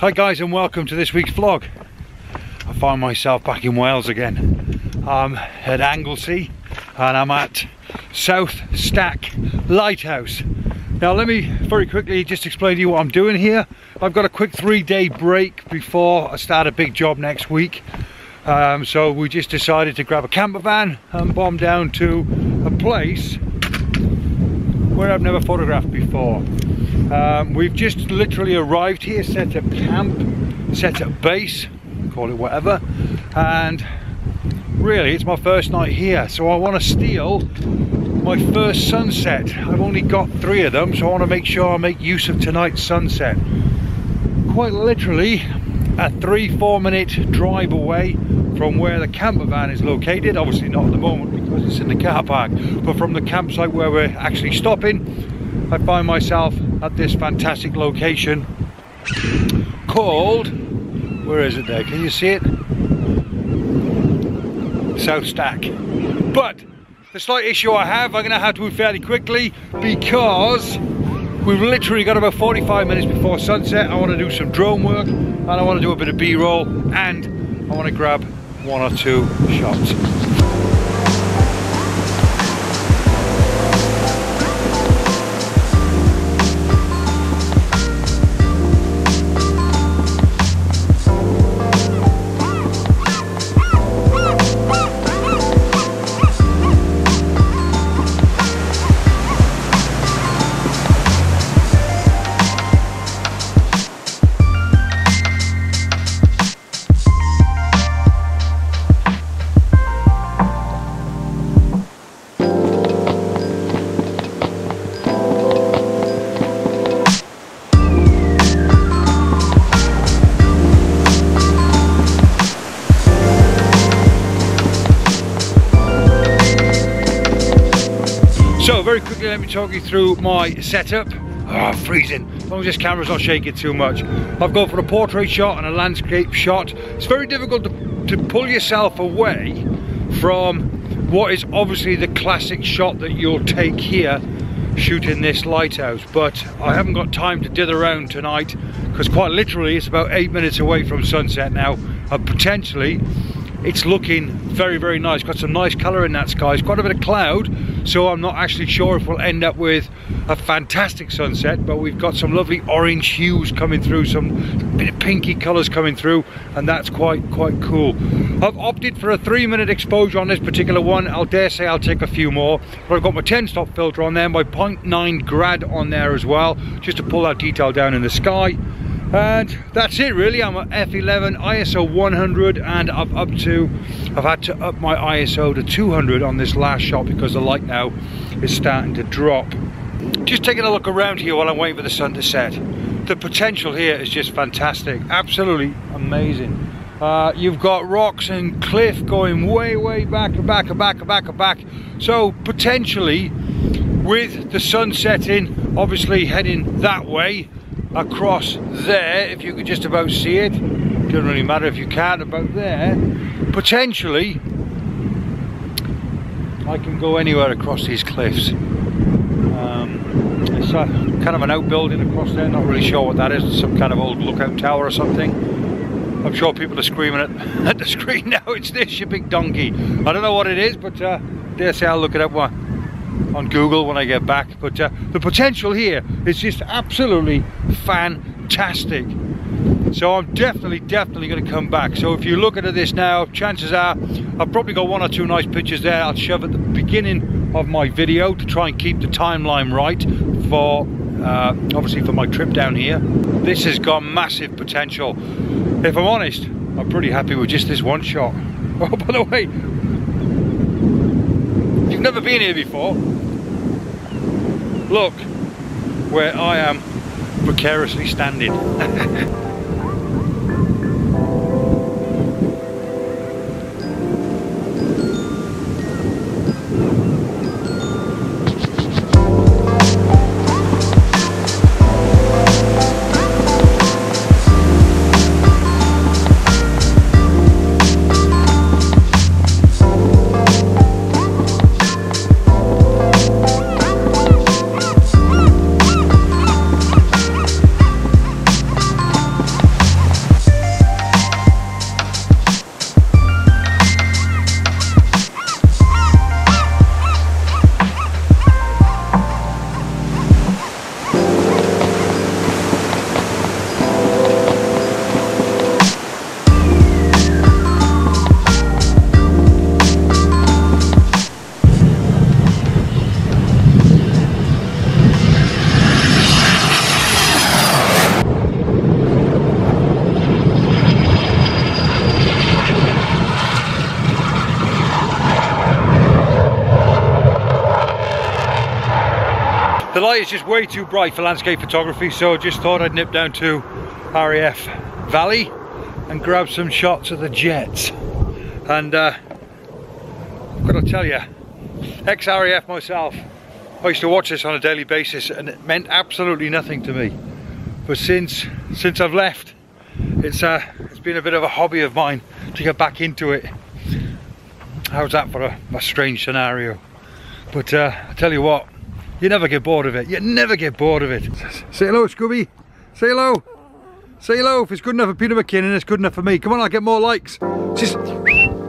Hi guys, and welcome to this week's vlog. I find myself back in Wales again. I'm at Anglesey and I'm at South Stack Lighthouse. Now let me very quickly just explain to you what I'm doing here. I've got a quick 3-day break before I start a big job next week. So we just decided to grab a camper van and bomb down to a place where I've never photographed before. We've just literally arrived here, set up camp, set up base, call it whatever, and really it's my first night here, so I want to steal my first sunset. I've only got 3 of them, so I want to make sure I make use of tonight's sunset. Quite literally a 3-4 minute drive away from where the camper van is located. Obviously not at the moment because it's in the car park, but from the campsite where we're actually stopping, I find myself at this fantastic location called, where is it there, can you see it? South Stack. But the slight issue I have, I'm going to have to move fairly quickly because we've literally got about 45 minutes before sunset. I want to do some drone work and I want to do a bit of B-roll and I want to grab 1 or 2 shots. So very quickly, let me talk you through my setup. Oh, freezing, as long as this camera's not shaking too much. I've gone for a portrait shot and a landscape shot. It's very difficult to pull yourself away from what is obviously the classic shot that you'll take here shooting this lighthouse, but I haven't got time to dither around tonight because quite literally it's about 8 minutes away from sunset now, and potentially it's looking very, very nice. Got some nice colour in that sky. It's quite a bit of cloud, so I'm not actually sure if we'll end up with a fantastic sunset, but we've got some lovely orange hues coming through, some bit of pinky colours coming through, and that's quite cool. I've opted for a 3-minute exposure on this particular one. I'll dare say I'll take a few more, but I've got my 10-stop filter on there, my 0.9 grad on there as well, just to pull that detail down in the sky. And that's it really. I'm at f11 ISO 100 and I've had to up my ISO to 200 on this last shot because the light now is starting to drop. Just taking a look around here while I'm waiting for the sun to set. The potential here is just fantastic, absolutely amazing. You've got rocks and cliff going way back and back. So potentially with the sun setting obviously heading that way across there, if you could just about see it, doesn't really matter if you can't, about there, potentially I can go anywhere across these cliffs. It's kind of an outbuilding across there, not really sure what that is, some kind of old lookout tower or something. I'm sure people are screaming at the screen now, it's this, you big donkey. I don't know what it is, but dare say I'll look it up on Google when I get back. But the potential here is just absolutely fantastic. So I'm definitely going to come back. So if you're looking at this now, chances are I've probably got 1 or 2 nice pictures there I'll shove at the beginning of my video to try and keep the timeline right for obviously for my trip down here. This has got massive potential. If I'm honest, I'm pretty happy with just this one shot. Oh, by the way, you've never been here before, look where I am precariously standing. The light is just way too bright for landscape photography, so just thought I'd nip down to RAF Valley and grab some shots of the jets. And I've got to tell you, ex-RAF myself, I used to watch this on a daily basis and it meant absolutely nothing to me. But since I've left, it's been a bit of a hobby of mine to get back into it. How's that for a strange scenario? But I tell you what, you never get bored of it. You never get bored of it. Say hello, Scooby. Say hello. Say hello. If it's good enough for Peter McKinnon, it's good enough for me. Come on, I'll get more likes. Sis.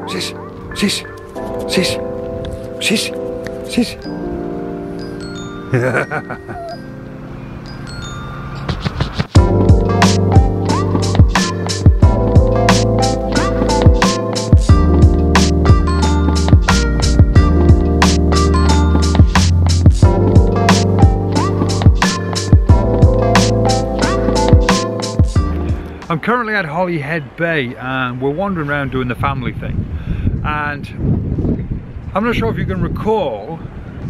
Sis. Sis. Sis. Sis. Sis. I'm currently at Holyhead Bay and we're wandering around doing the family thing, and I'm not sure if you can recall,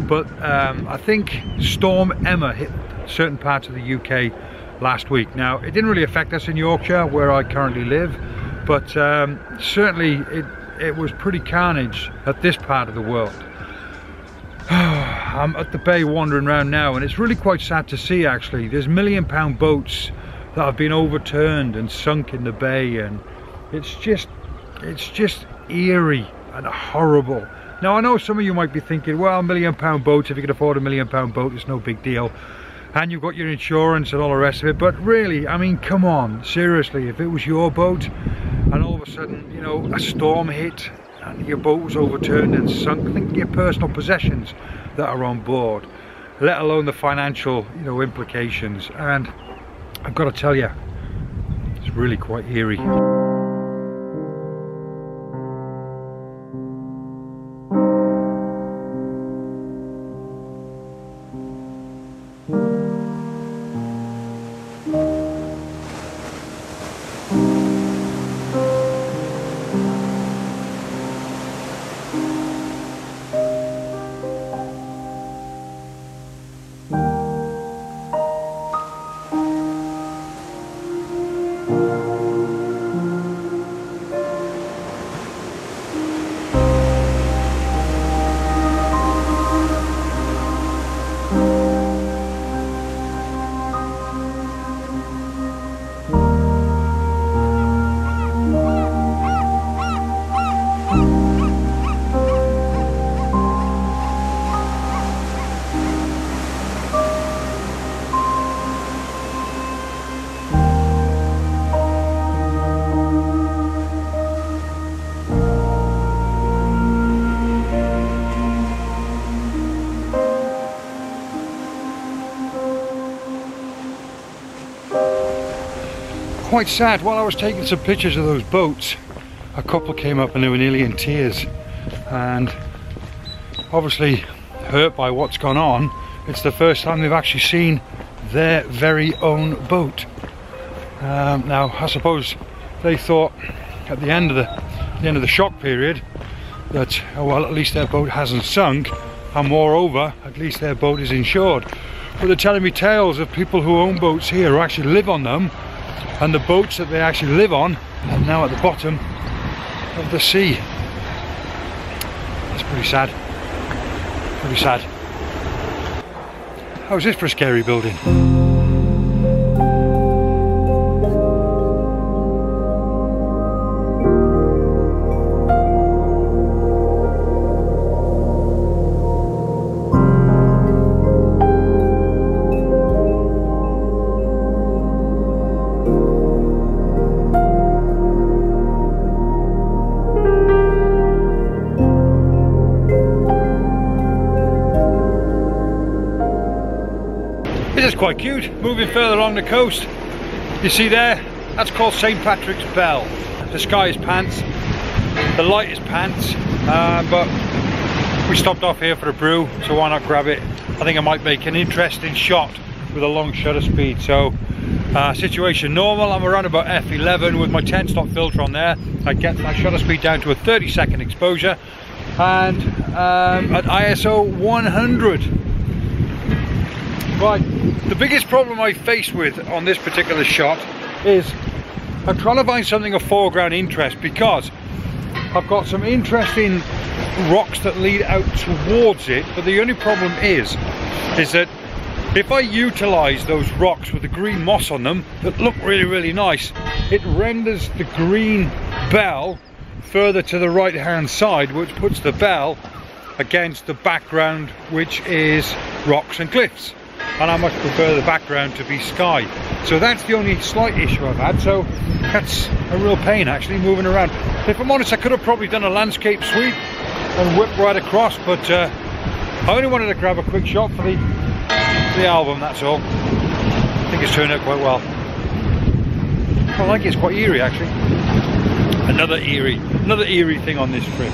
but I think Storm Emma hit certain parts of the UK last week. Now, it didn't really affect us in Yorkshire where I currently live, but certainly it was pretty carnage at this part of the world. I'm at the bay wandering around now, and it's really quite sad to see actually. There's £1 million boats that have been overturned and sunk in the bay, and it's just eerie and horrible. Now, I know some of you might be thinking, well, £1 million boats, if you can afford a £1 million boat, it's no big deal, and you've got your insurance and all the rest of it. But really, I mean, come on, seriously, if it was your boat and all of a sudden, you know, a storm hit and your boat was overturned and sunk, think of your personal possessions that are on board, let alone the financial, you know, implications. And I've got to tell you, it's really quite eerie. Quite sad. While I was taking some pictures of those boats, a couple came up and they were nearly in tears, and obviously hurt by what's gone on. It's the first time they've actually seen their very own boat. Now, I suppose they thought at the end of the shock period that, oh, well, at least their boat hasn't sunk, and moreover, at least their boat is insured. But they're telling me tales of people who own boats here, who actually live on them, and the boats that they actually live on are now at the bottom of the sea. That's pretty sad. Pretty sad. How's this for a scary building? This is quite cute. Moving further along the coast, you see there, that's called St. Patrick's Bell. The sky is pants, the light is pants, but we stopped off here for a brew, so why not grab it? I think I might make an interesting shot with a long shutter speed. So situation normal, I'm around about f11 with my 10-stop filter on there. I get my shutter speed down to a 30-second exposure, and at ISO 100. Right, the biggest problem I face with on this particular shot is I'm trying to find something of foreground interest, because I've got some interesting rocks that lead out towards it, but the only problem is that if I utilize those rocks with the green moss on them that look really nice, it renders the green bell further to the right hand side, which puts the bell against the background, which is rocks and cliffs, and I much prefer the background to be sky. So that's the only slight issue I've had, so that's a real pain actually moving around. If I'm honest, I could have probably done a landscape sweep and whipped right across, but I only wanted to grab a quick shot for the album, that's all. I think it's turned out quite well. I like it, it's quite eerie actually. Another eerie thing on this trip.